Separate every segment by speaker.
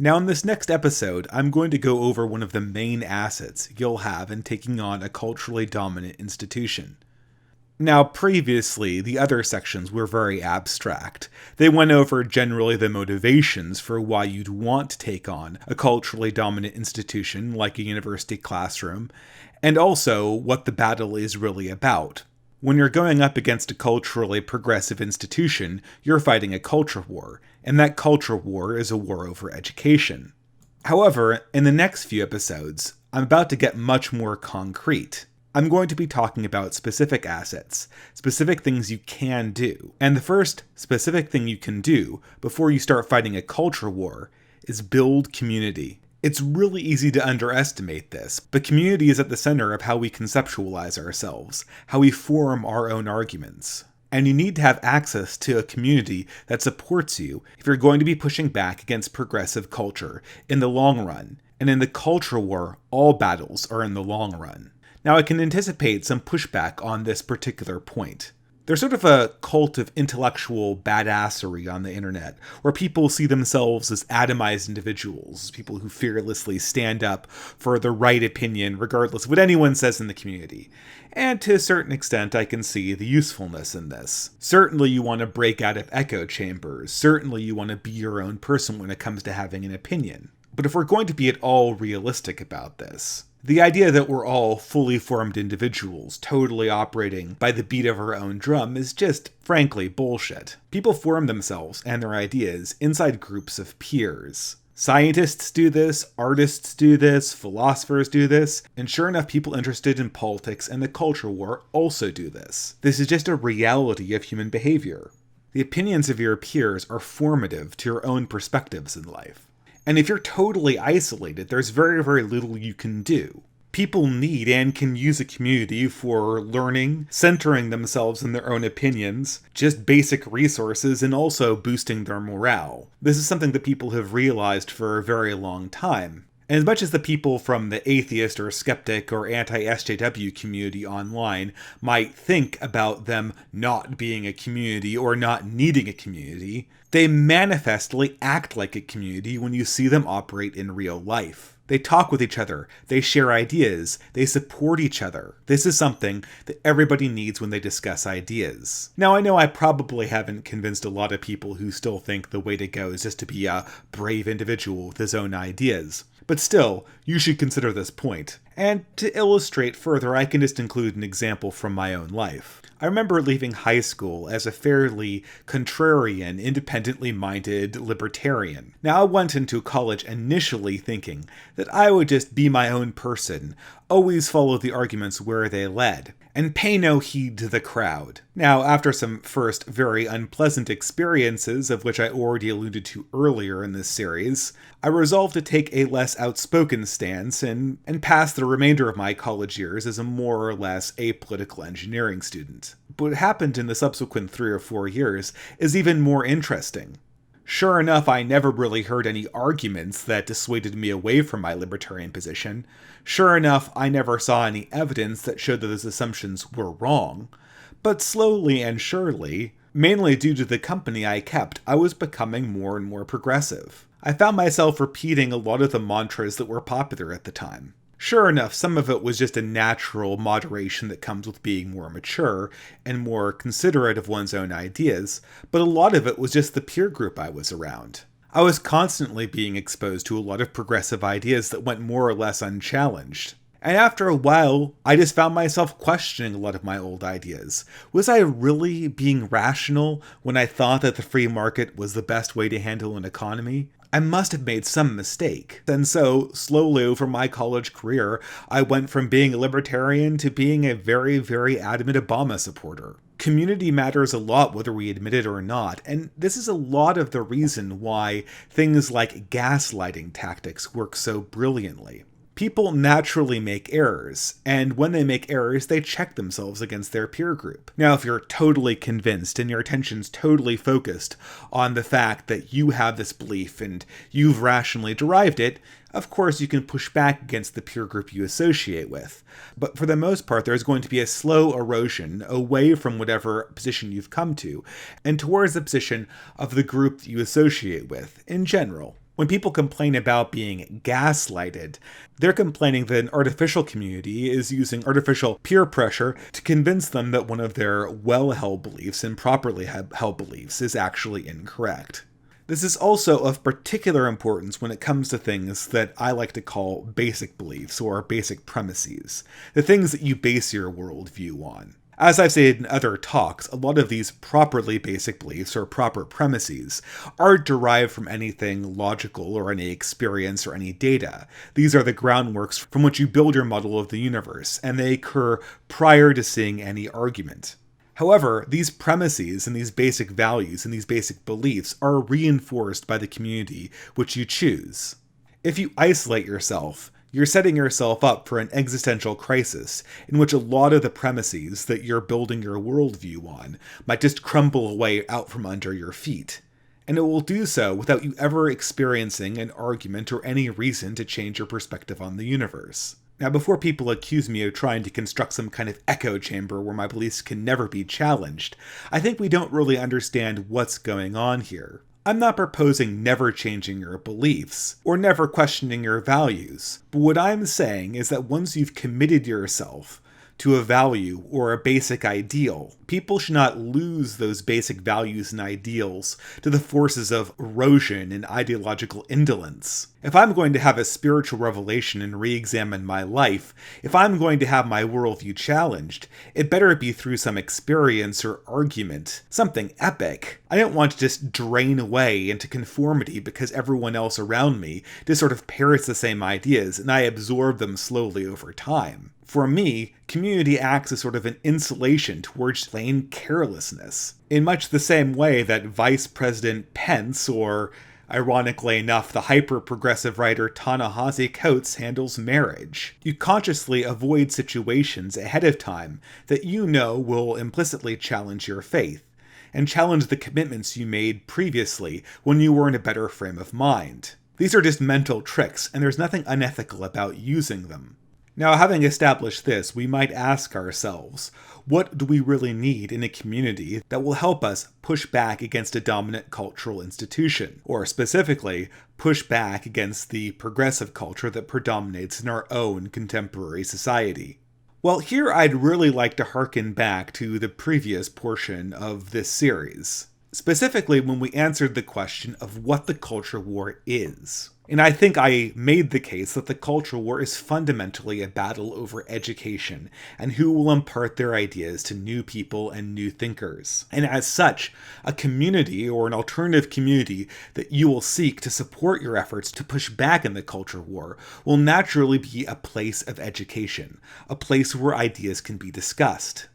Speaker 1: Now in this next episode, I'm going to go over one of the main assets you'll have in taking on a culturally dominant institution. Now previously, the other sections were very abstract. They went over generally the motivations for why you'd want to take on a culturally dominant institution like a university classroom, and also what the battle is really about. When you're going up against a culturally progressive institution, you're fighting a culture war, and that culture war is a war over education. However, in the next few episodes, I'm about to get much more concrete. I'm going to be talking about specific assets, specific things you can do. And the first specific thing you can do before you start fighting a culture war is build community. It's really easy to underestimate this, but community is at the center of how we conceptualize ourselves, how we form our own arguments. And you need to have access to a community that supports you if you're going to be pushing back against progressive culture in the long run. And in the culture war, all battles are in the long run. Now I can anticipate some pushback on this particular point. There's sort of a cult of intellectual badassery on the internet, where people see themselves as atomized individuals, people who fearlessly stand up for the right opinion regardless of what anyone says in the community. And to a certain extent, I can see the usefulness in this. Certainly you want to break out of echo chambers, certainly you want to be your own person when it comes to having an opinion. But if we're going to be at all realistic about this, the idea that we're all fully formed individuals, totally operating by the beat of our own drum, is just, frankly, bullshit. People form themselves and their ideas inside groups of peers. Scientists do this, artists do this, philosophers do this, and sure enough, people interested in politics and the culture war also do this. This is just a reality of human behavior. The opinions of your peers are formative to your own perspectives in life. And if you're totally isolated, there's very, very little you can do. People need and can use a community for learning, centering themselves in their own opinions, just basic resources, and also boosting their morale. This is something that people have realized for a very long time. And as much as the people from the atheist or skeptic or anti-SJW community online might think about them not being a community or not needing a community, they manifestly act like a community when you see them operate in real life. They talk with each other, they share ideas, they support each other. This is something that everybody needs when they discuss ideas. Now I know I probably haven't convinced a lot of people who still think the way to go is just to be a brave individual with his own ideas. But still, you should consider this point. And to illustrate further, I can just include an example from my own life. I remember leaving high school as a fairly contrarian, independently minded libertarian. Now, I went into college initially thinking that I would just be my own person, always follow the arguments where they led, and pay no heed to the crowd. Now, after some first very unpleasant experiences, of which I already alluded to earlier in this series, I resolved to take a less outspoken stance and pass the remainder of my college years as a more or less apolitical engineering student. But what happened in the subsequent 3 or 4 years is even more interesting. Sure enough, I never really heard any arguments that dissuaded me away from my libertarian position. Sure enough, I never saw any evidence that showed that those assumptions were wrong. But slowly and surely, mainly due to the company I kept, I was becoming more and more progressive. I found myself repeating a lot of the mantras that were popular at the time. Sure enough, some of it was just a natural moderation that comes with being more mature and more considerate of one's own ideas, but a lot of it was just the peer group I was around. I was constantly being exposed to a lot of progressive ideas that went more or less unchallenged. And after a while, I just found myself questioning a lot of my old ideas. Was I really being rational when I thought that the free market was the best way to handle an economy? I must have made some mistake. And so, slowly over my college career, I went from being a libertarian to being a very, very adamant Obama supporter. Community matters a lot whether we admit it or not, and this is a lot of the reason why things like gaslighting tactics work so brilliantly. People naturally make errors, and when they make errors, they check themselves against their peer group. Now, if you're totally convinced and your attention's totally focused on the fact that you have this belief and you've rationally derived it, of course you can push back against the peer group you associate with. But for the most part, there's going to be a slow erosion away from whatever position you've come to, and towards the position of the group that you associate with, in general. When people complain about being gaslighted, they're complaining that an artificial community is using artificial peer pressure to convince them that one of their well-held beliefs and properly held beliefs is actually incorrect. This is also of particular importance when it comes to things that I like to call basic beliefs or basic premises, the things that you base your worldview on. As I've said in other talks, a lot of these properly basic beliefs or proper premises aren't derived from anything logical or any experience or any data. These are the groundworks from which you build your model of the universe, and they occur prior to seeing any argument. However, these premises and these basic values and these basic beliefs are reinforced by the community which you choose. If you isolate yourself, you're setting yourself up for an existential crisis in which a lot of the premises that you're building your worldview on might just crumble away out from under your feet. And it will do so without you ever experiencing an argument or any reason to change your perspective on the universe. Now, before people accuse me of trying to construct some kind of echo chamber where my beliefs can never be challenged, I think we don't really understand what's going on here. I'm not proposing never changing your beliefs, or never questioning your values, but what I'm saying is that once you've committed yourself to a value or a basic ideal, people should not lose those basic values and ideals to the forces of erosion and ideological indolence. If I'm going to have a spiritual revelation and re-examine my life, if I'm going to have my worldview challenged, it better be through some experience or argument, something epic. I don't want to just drain away into conformity because everyone else around me just sort of parrots the same ideas and I absorb them slowly over time. For me, community acts as sort of an insulation towards plain carelessness, in much the same way that Vice President Pence, or ironically enough, the hyper-progressive writer Ta-Nehisi Coates handles marriage. You consciously avoid situations ahead of time that you know will implicitly challenge your faith, and challenge the commitments you made previously when you were in a better frame of mind. These are just mental tricks, and there's nothing unethical about using them. Now, having established this, we might ask ourselves, what do we really need in a community that will help us push back against a dominant cultural institution, or specifically, push back against the progressive culture that predominates in our own contemporary society? Well, here I'd really like to harken back to the previous portion of this series, specifically when we answered the question of what the culture war is. And I think I made the case that the culture war is fundamentally a battle over education and who will impart their ideas to new people and new thinkers. And as such, a community or an alternative community that you will seek to support your efforts to push back in the culture war will naturally be a place of education, a place where ideas can be discussed.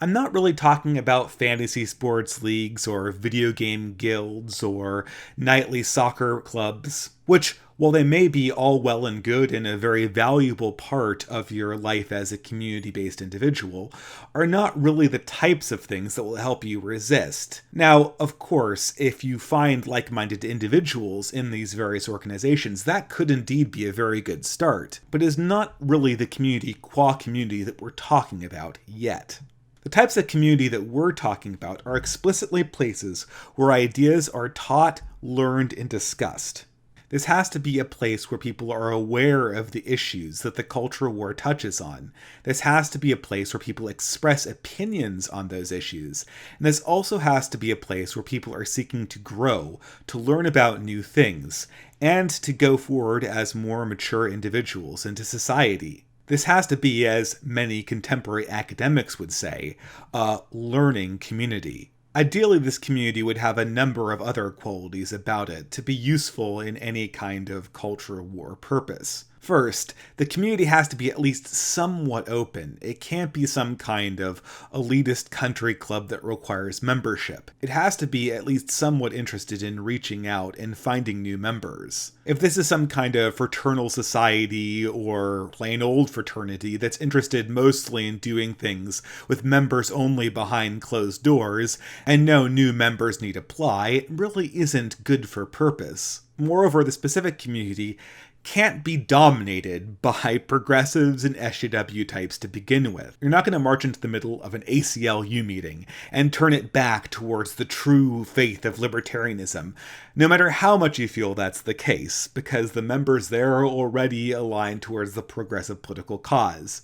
Speaker 1: I'm not really talking about fantasy sports leagues or video game guilds or nightly soccer clubs, which, while they may be all well and good and a very valuable part of your life as a community-based individual, are not really the types of things that will help you resist. Now, of course, if you find like-minded individuals in these various organizations, that could indeed be a very good start, but is not really the community qua community that we're talking about yet. The types of community that we're talking about are explicitly places where ideas are taught, learned, and discussed. This has to be a place where people are aware of the issues that the culture war touches on. This has to be a place where people express opinions on those issues. And this also has to be a place where people are seeking to grow, to learn about new things, and to go forward as more mature individuals into society. This has to be, as many contemporary academics would say, a learning community. Ideally, this community would have a number of other qualities about it to be useful in any kind of culture war purpose. First, the community has to be at least somewhat open. It can't be some kind of elitist country club that requires membership. It has to be at least somewhat interested in reaching out and finding new members. If this is some kind of fraternal society or plain old fraternity that's interested mostly in doing things with members only behind closed doors, and no new members need apply, it really isn't good for purpose. Moreover, the specific community can't be dominated by progressives and SJW types to begin with. You're not going to march into the middle of an ACLU meeting and turn it back towards the true faith of libertarianism, no matter how much you feel that's the case, because the members there are already aligned towards the progressive political cause.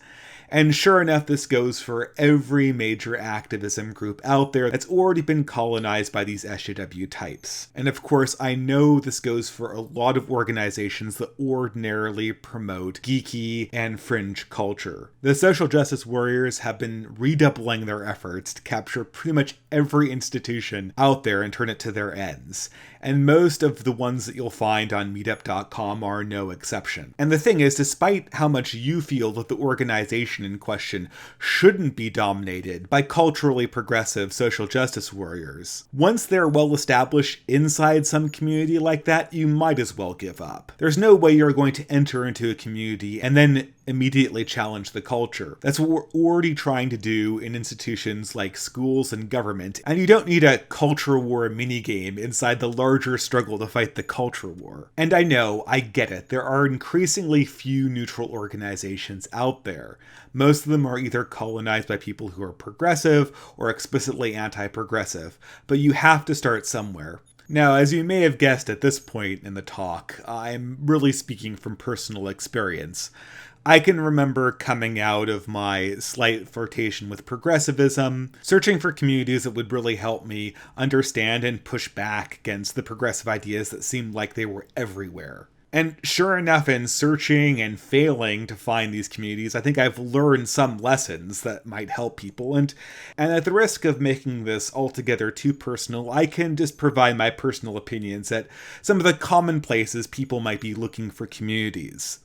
Speaker 1: And sure enough, this goes for every major activism group out there that's already been colonized by these SJW types. And of course, I know this goes for a lot of organizations that ordinarily promote geeky and fringe culture. The social justice warriors have been redoubling their efforts to capture pretty much every institution out there and turn it to their ends. And most of the ones that you'll find on meetup.com are no exception. And the thing is, despite how much you feel that the organization in question shouldn't be dominated by culturally progressive social justice warriors, once they're well established inside some community like that, you might as well give up. There's no way you're going to enter into a community and then immediately challenge the culture. That's what we're already trying to do in institutions like schools and government, and you don't need a culture war minigame inside the larger struggle to fight the culture war. And I know, I get it, there are increasingly few neutral organizations out there. Most of them are either colonized by people who are progressive or explicitly anti-progressive, but you have to start somewhere. Now, as you may have guessed at this point in the talk, I'm really speaking from personal experience. I can remember coming out of my slight flirtation with progressivism, searching for communities that would really help me understand and push back against the progressive ideas that seemed like they were everywhere. And sure enough, in searching and failing to find these communities, I think I've learned some lessons that might help people. And at the risk of making this altogether too personal, I can just provide my personal opinions at some of the common places people might be looking for communities.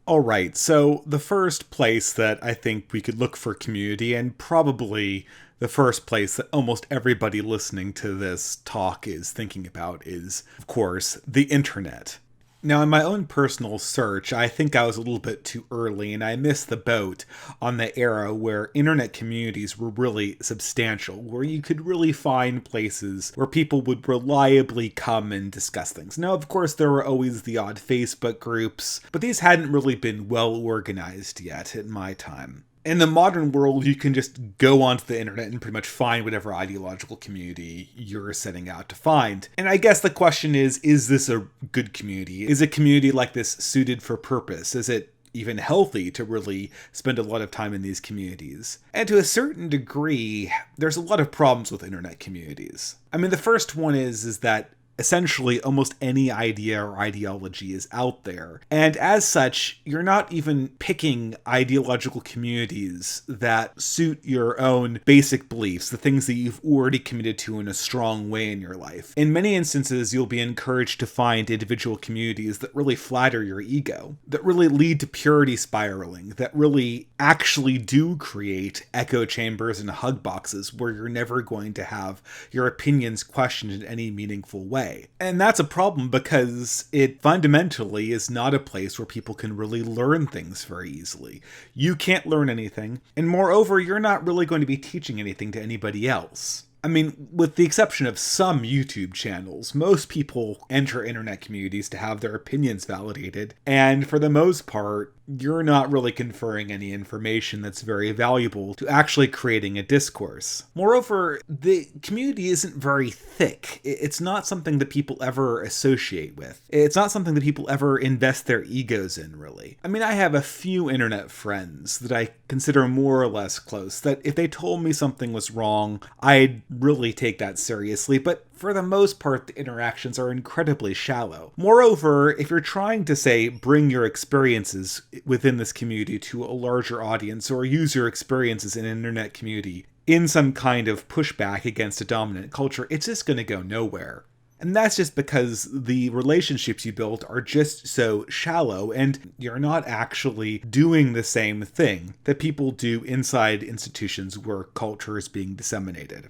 Speaker 1: Alright, so the first place that I think we could look for community, and probably the first place that almost everybody listening to this talk is thinking about, is, of course, the internet. Now, in my own personal search, I think I was a little bit too early, and I missed the boat on the era where internet communities were really substantial, where you could really find places where people would reliably come and discuss things. Now, of course, there were always the odd Facebook groups, but these hadn't really been well organized yet in my time. In the modern world, you can just go onto the internet and pretty much find whatever ideological community you're setting out to find. And I guess the question is this a good community? Is a community like this suited for purpose? Is it even healthy to really spend a lot of time in these communities? And to a certain degree, there's a lot of problems with internet communities. I mean, the first one is that essentially almost any idea or ideology is out there. And as such, you're not even picking ideological communities that suit your own basic beliefs, the things that you've already committed to in a strong way in your life. In many instances, you'll be encouraged to find individual communities that really flatter your ego, that really lead to purity spiraling, that really actually do create echo chambers and hug boxes where you're never going to have your opinions questioned in any meaningful way. And that's a problem because it fundamentally is not a place where people can really learn things very easily. You can't learn anything, and moreover, you're not really going to be teaching anything to anybody else. I mean, with the exception of some YouTube channels, most people enter internet communities to have their opinions validated, and for the most part, you're not really conferring any information that's very valuable to actually creating a discourse. Moreover, the community isn't very thick. It's not something that people ever associate with. It's not something that people ever invest their egos in, really. I mean, I have a few internet friends that I consider more or less close, that if they told me something was wrong, I'd really take that seriously, but for the most part, the interactions are incredibly shallow. Moreover, if you're trying to, say, bring your experiences within this community to a larger audience, or use your experiences in an internet community in some kind of pushback against a dominant culture, it's just going to go nowhere. And that's just because the relationships you build are just so shallow, and you're not actually doing the same thing that people do inside institutions where culture is being disseminated.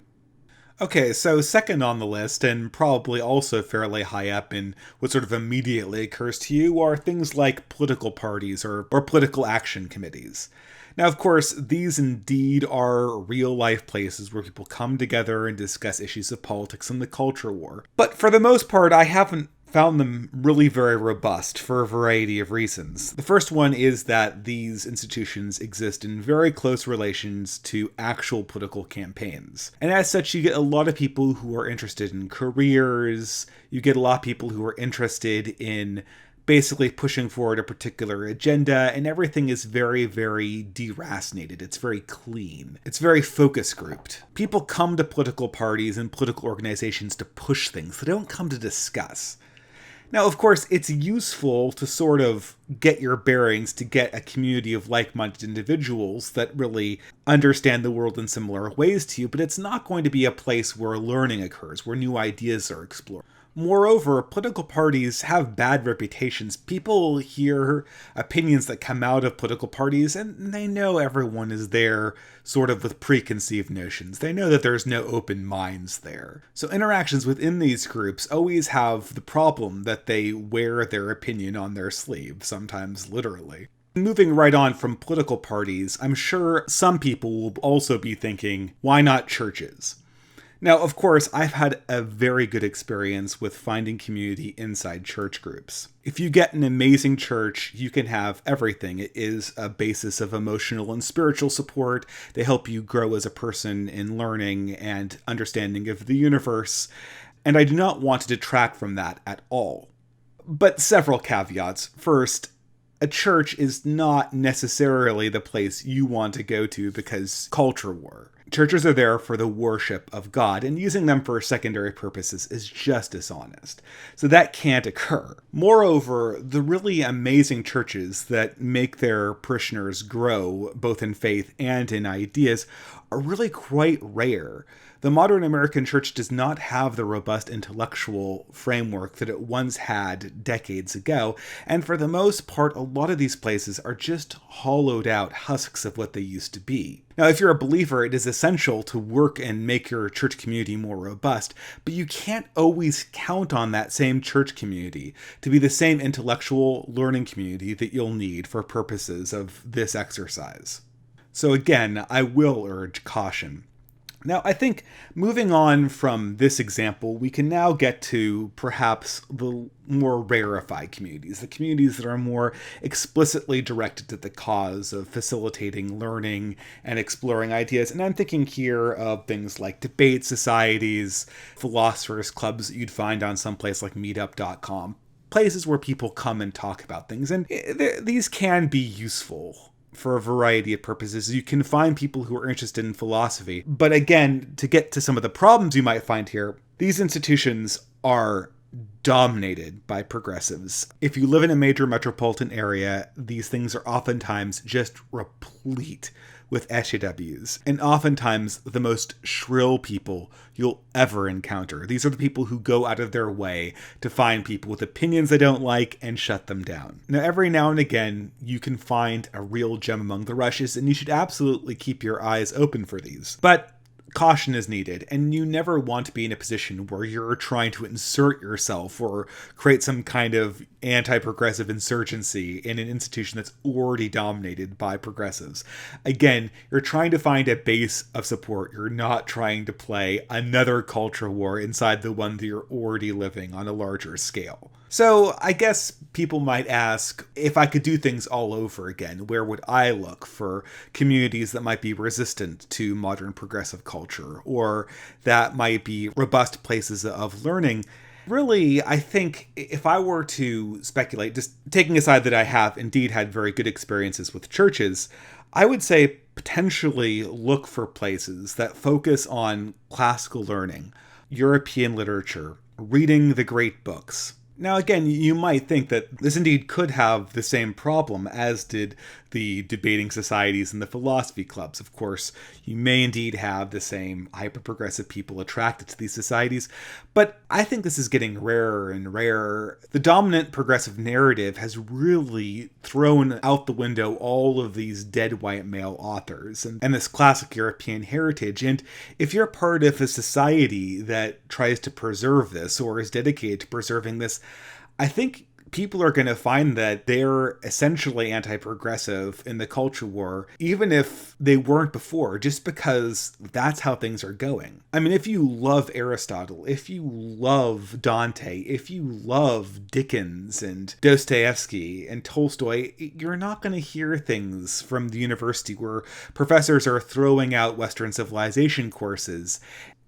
Speaker 1: Okay, so second on the list, and probably also fairly high up in what sort of immediately occurs to you, are things like political parties or political action committees. Now, of course, these indeed are real-life places where people come together and discuss issues of politics and the culture war. But for the most part, I haven't found them really very robust for a variety of reasons. The first one is that these institutions exist in very close relations to actual political campaigns. And as such, you get a lot of people who are interested in careers, you get a lot of people who are interested in basically pushing forward a particular agenda, and everything is very, very deracinated. It's very clean. It's very focus grouped. People come to political parties and political organizations to push things. They don't come to discuss. Now, of course, it's useful to sort of get your bearings, to get a community of like-minded individuals that really understand the world in similar ways to you, but it's not going to be a place where learning occurs, where new ideas are explored. Moreover, political parties have bad reputations. People hear opinions that come out of political parties, and they know everyone is there sort of with preconceived notions. They know that there's no open minds there. So interactions within these groups always have the problem that they wear their opinion on their sleeve, sometimes literally. Moving right on from political parties, I'm sure some people will also be thinking, why not churches? Now, of course, I've had a very good experience with finding community inside church groups. If you get an amazing church, you can have everything. It is a basis of emotional and spiritual support. They help you grow as a person in learning and understanding of the universe. And I do not want to detract from that at all. But several caveats. First, a church is not necessarily the place you want to go to because culture war. Churches are there for the worship of God, and using them for secondary purposes is just dishonest. So that can't occur. Moreover, the really amazing churches that make their parishioners grow, both in faith and in ideas, are really quite rare. The modern American church does not have the robust intellectual framework that it once had decades ago, and for the most part, a lot of these places are just hollowed out husks of what they used to be. Now, if you're a believer, it is essential to work and make your church community more robust, but you can't always count on that same church community to be the same intellectual learning community that you'll need for purposes of this exercise. So again, I will urge caution. Now, I think moving on from this example, we can now get to perhaps the more rarefied communities, the communities that are more explicitly directed to the cause of facilitating learning and exploring ideas. And I'm thinking here of things like debate societies, philosophers clubs that you'd find on some place like meetup.com, places where people come and talk about things. And these can be useful for a variety of purposes. You can find people who are interested in philosophy. But again, to get to some of the problems you might find here, these institutions are dominated by progressives. If you live in a major metropolitan area, these things are oftentimes just replete with SJWs, and oftentimes the most shrill people you'll ever encounter. These are the people who go out of their way to find people with opinions they don't like and shut them down. Now, every now and again, you can find a real gem among the rushes, and you should absolutely keep your eyes open for these. But caution is needed, and you never want to be in a position where you're trying to insert yourself or create some kind of anti-progressive insurgency in an institution that's already dominated by progressives. Again, you're trying to find a base of support. You're not trying to play another culture war inside the one that you're already living on a larger scale. So I guess people might ask, if I could do things all over again, where would I look for communities that might be resistant to modern progressive culture, or that might be robust places of learning? Really, I think if I were to speculate, just taking aside that I have indeed had very good experiences with churches, I would say potentially look for places that focus on classical learning, European literature, reading the great books. Now, again, you might think that this indeed could have the same problem as did the debating societies and the philosophy clubs. Of course, you may indeed have the same hyper-progressive people attracted to these societies, but I think this is getting rarer and rarer. The dominant progressive narrative has really thrown out the window all of these dead white male authors and this classic European heritage. And if you're part of a society that tries to preserve this or is dedicated to preserving this, I think people are going to find that they're essentially anti-progressive in the culture war, even if they weren't before, just because that's how things are going. I mean, if you love Aristotle, if you love Dante, if you love Dickens and Dostoevsky and Tolstoy, you're not going to hear things from the university where professors are throwing out Western civilization courses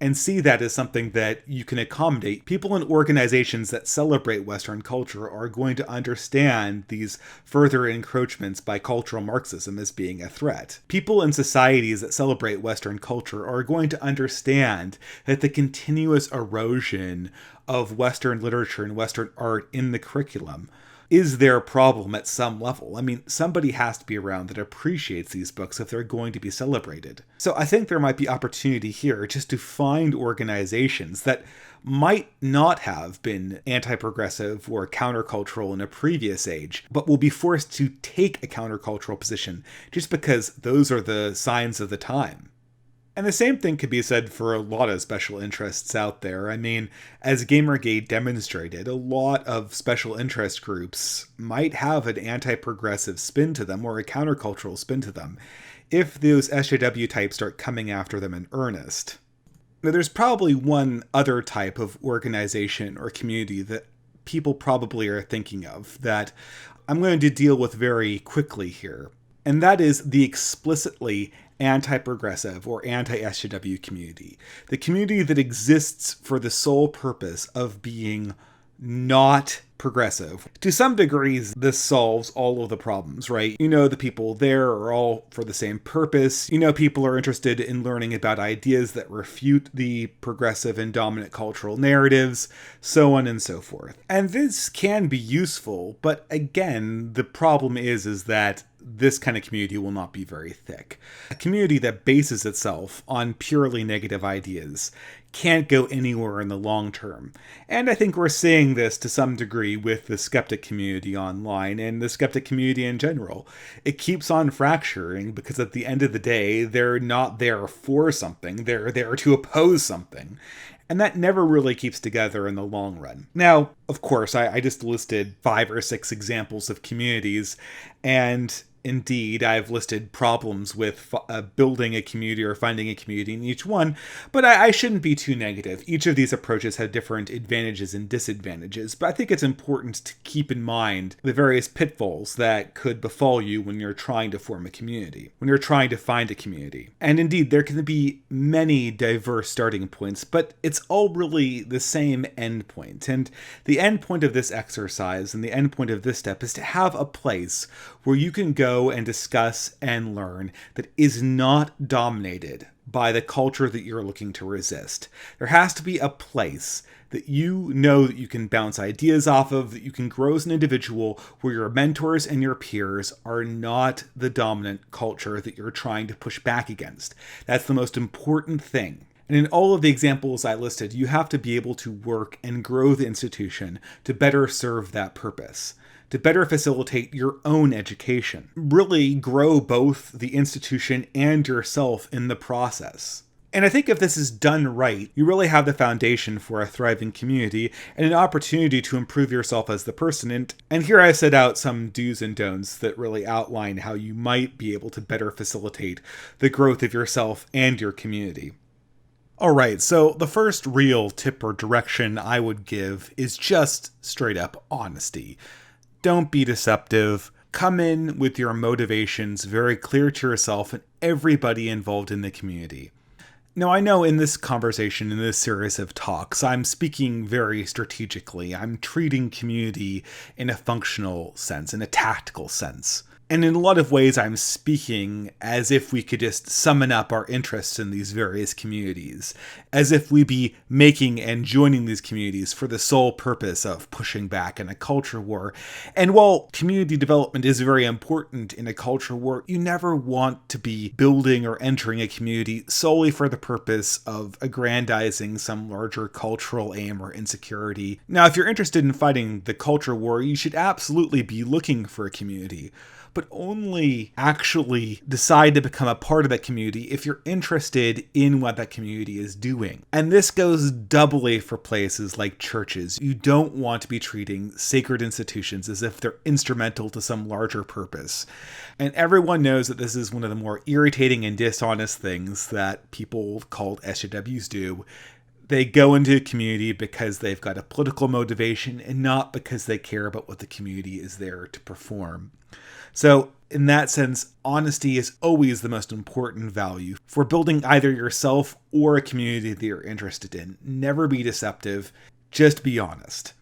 Speaker 1: and see that as something that you can accommodate. People in organizations that celebrate Western culture are going to understand these further encroachments by cultural Marxism as being a threat. People in societies that celebrate Western culture are going to understand that the continuous erosion of Western literature and Western art in the curriculum is their problem at some level. I mean, somebody has to be around that appreciates these books if they're going to be celebrated. So I think there might be opportunity here just to find organizations that might not have been anti-progressive or countercultural in a previous age, but will be forced to take a countercultural position just because those are the signs of the time. And the same thing could be said for a lot of special interests out there. I mean, as Gamergate demonstrated, a lot of special interest groups might have an anti-progressive spin to them or a countercultural spin to them if those SJW types start coming after them in earnest. Now, there's probably one other type of organization or community that people probably are thinking of that I'm going to deal with very quickly here, and that is the explicitly anti-progressive or anti-SJW community. The community that exists for the sole purpose of being not progressive. To some degrees, this solves all of the problems, right? You know, the people there are all for the same purpose. You know, people are interested in learning about ideas that refute the progressive and dominant cultural narratives, so on and so forth. And this can be useful, but again, the problem is that this kind of community will not be very thick. A community that bases itself on purely negative ideas can't go anywhere in the long term. And I think we're seeing this to some degree with the skeptic community online and the skeptic community in general. It keeps on fracturing because at the end of the day, they're not there for something, they're there to oppose something. And that never really keeps together in the long run. Now, of course, I just listed 5 or 6 examples of communities, and indeed, I've listed problems with building a community or finding a community in each one, but I shouldn't be too negative. Each of these approaches have different advantages and disadvantages, but I think it's important to keep in mind the various pitfalls that could befall you when you're trying to form a community, when you're trying to find a community. And indeed, there can be many diverse starting points, but it's all really the same end point. And the end point of this exercise and the end point of this step is to have a place where you can go and discuss and learn that is not dominated by the culture that you're looking to resist. There has to be a place that you know that you can bounce ideas off of, that you can grow as an individual, where your mentors and your peers are not the dominant culture that you're trying to push back against. That's the most important thing. And in all of the examples I listed, you have to be able to work and grow the institution to better serve that purpose, to better facilitate your own education. Really grow both the institution and yourself in the process. And I think if this is done right, you really have the foundation for a thriving community and an opportunity to improve yourself as the person. And here I set out some do's and don'ts that really outline how you might be able to better facilitate the growth of yourself and your community. Alright, so the first real tip or direction I would give is just straight up honesty. Don't be deceptive. Come in with your motivations very clear to yourself and everybody involved in the community. Now, I know in this conversation, in this series of talks, I'm speaking very strategically. I'm treating community in a functional sense, in a tactical sense. And in a lot of ways, I'm speaking as if we could just summon up our interests in these various communities, as if we be making and joining these communities for the sole purpose of pushing back in a culture war. And while community development is very important in a culture war, you never want to be building or entering a community solely for the purpose of aggrandizing some larger cultural aim or insecurity. Now, if you're interested in fighting the culture war, you should absolutely be looking for a community. but only actually decide to become a part of that community if you're interested in what that community is doing. And this goes doubly for places like churches. You don't want to be treating sacred institutions as if they're instrumental to some larger purpose. And everyone knows that this is one of the more irritating and dishonest things that people called SJWs do. They go into a community because they've got a political motivation and not because they care about what the community is there to perform. So in that sense, honesty is always the most important value for building either yourself or a community that you're interested in. Never be deceptive, just be honest.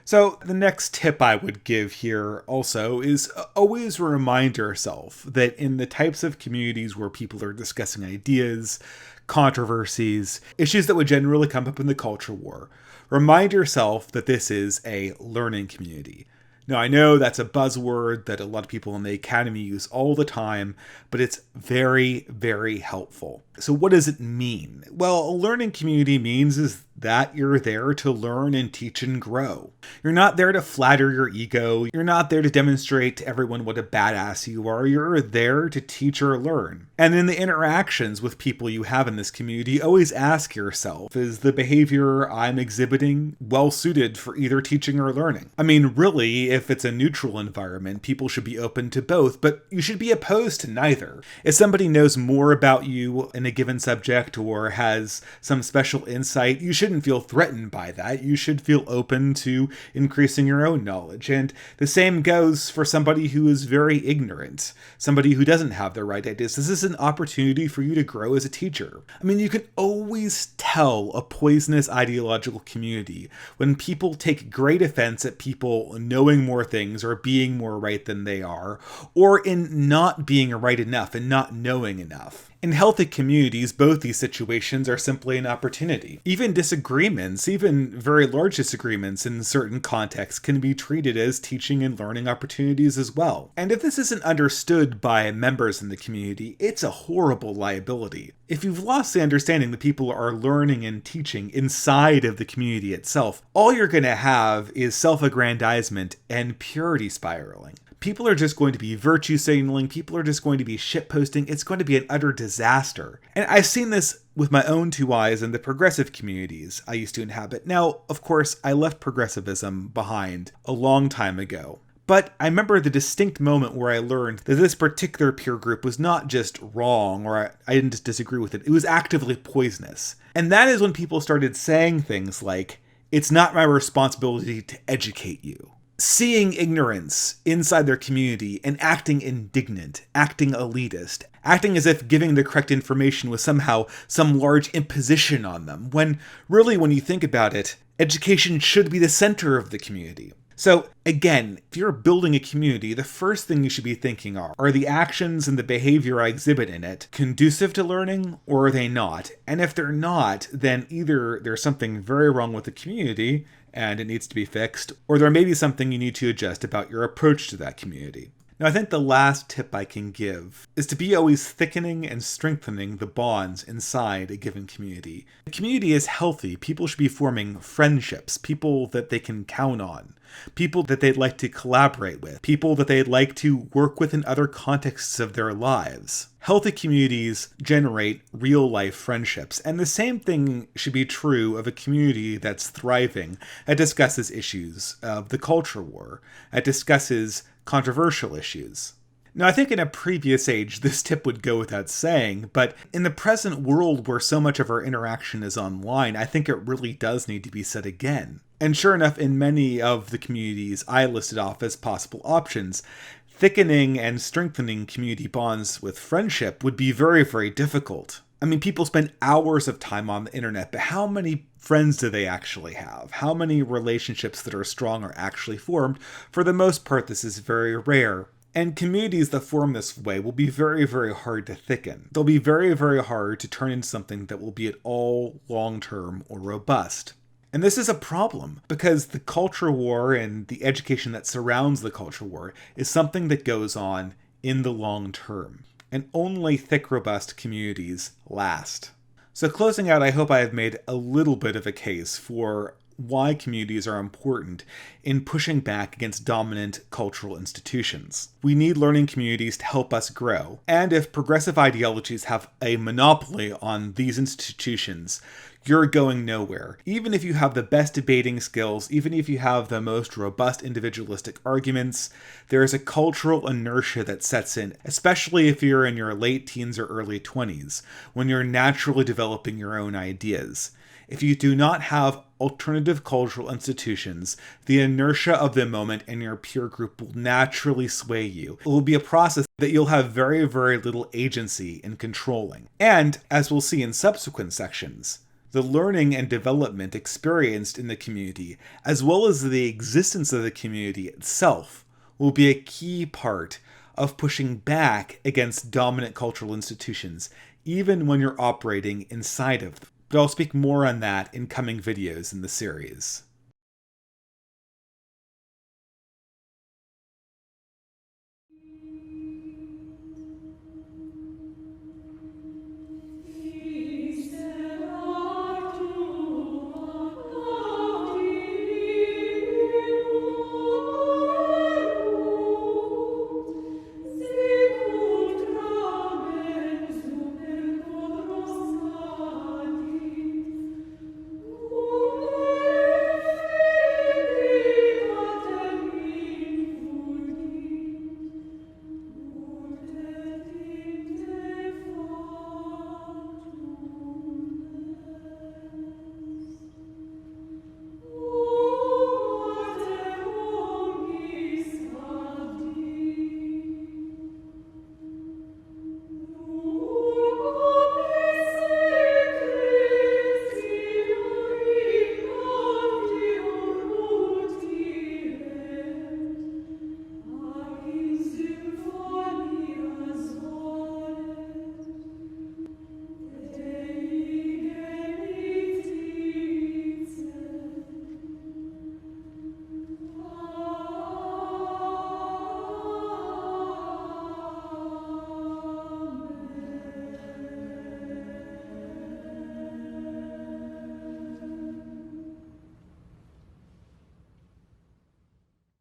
Speaker 1: So the next tip I would give here also is always remind yourself that in the types of communities where people are discussing ideas, controversies, issues that would generally come up in the culture war, remind yourself that this is a learning community. Now, I know that's a buzzword that a lot of people in the academy use all the time, but it's very, very helpful. So what does it mean? Well, a learning community means is that you're there to learn and teach and grow. You're not there to flatter your ego. You're not there to demonstrate to everyone what a badass you are. You're there to teach or learn. And in the interactions with people you have in this community, always ask yourself, is the behavior I'm exhibiting well suited for either teaching or learning? I mean, really, if it's a neutral environment, people should be open to both, but you should be opposed to neither. If somebody knows more about you in a given subject or has some special insight, you shouldn't feel threatened by that. You should feel open to increasing your own knowledge. And the same goes for somebody who is very ignorant, somebody who doesn't have the right ideas. This is an opportunity for you to grow as a teacher. I mean, you can always tell a poisonous ideological community when people take great offense at people knowing more things or being more right than they are, or in not being right enough and not knowing enough. In healthy communities, both these situations are simply an opportunity. Even disagreements, even very large disagreements in certain contexts, can be treated as teaching and learning opportunities as well. And if this isn't understood by members in the community, it's a horrible liability. If you've lost the understanding that people are learning and teaching inside of the community itself, all you're going to have is self-aggrandizement and purity spiraling. People are just going to be virtue signaling. People are just going to be shitposting. It's going to be an utter disaster. And I've seen this with my own two eyes in the progressive communities I used to inhabit. Now, of course, I left progressivism behind a long time ago. But I remember the distinct moment where I learned that this particular peer group was not just wrong, or I didn't just disagree with it. It was actively poisonous. And that is when people started saying things like, "It's not my responsibility to educate you." Seeing ignorance inside their community and acting indignant, acting elitist, acting as if giving the correct information was somehow some large imposition on them, when really, when you think about it, education should be the center of the community. So again, if you're building a community, the first thing you should be thinking are the actions and the behavior I exhibit in it conducive to learning, or are they not? And if they're not, then either there's something very wrong with the community and it needs to be fixed, or there may be something you need to adjust about your approach to that community. Now, I think the last tip I can give is to be always thickening and strengthening the bonds inside a given community. The community is healthy. People should be forming friendships, people that they can count on, people that they'd like to collaborate with, people that they'd like to work with in other contexts of their lives. Healthy communities generate real-life friendships, and the same thing should be true of a community that's thriving, that discusses issues of the culture war, that discusses controversial issues. Now, I think in a previous age, this tip would go without saying, but in the present world where so much of our interaction is online, I think it really does need to be said again. And sure enough, in many of the communities I listed off as possible options, thickening and strengthening community bonds with friendship would be very, very difficult. I mean, people spend hours of time on the internet, but how many friends do they actually have? How many relationships that are strong are actually formed? For the most part, this is very rare. And communities that form this way will be very, very hard to thicken. They'll be very, very hard to turn into something that will be at all long-term or robust. And this is a problem because the culture war and the education that surrounds the culture war is something that goes on in the long term. And only thick, robust communities last. So closing out, I hope I have made a little bit of a case for why communities are important in pushing back against dominant cultural institutions. We need learning communities to help us grow, and if progressive ideologies have a monopoly on these institutions, you're going nowhere. Even if you have the best debating skills, even if you have the most robust individualistic arguments, there is a cultural inertia that sets in, especially if you're in your late teens or early 20s, when you're naturally developing your own ideas. If you do not have alternative cultural institutions, the inertia of the moment and your peer group will naturally sway you. It will be a process that you'll have very, very little agency in controlling. And, as we'll see in subsequent sections, the learning and development experienced in the community, as well as the existence of the community itself, will be a key part of pushing back against dominant cultural institutions, even when you're operating inside of them. But I'll speak more on that in coming videos in the series.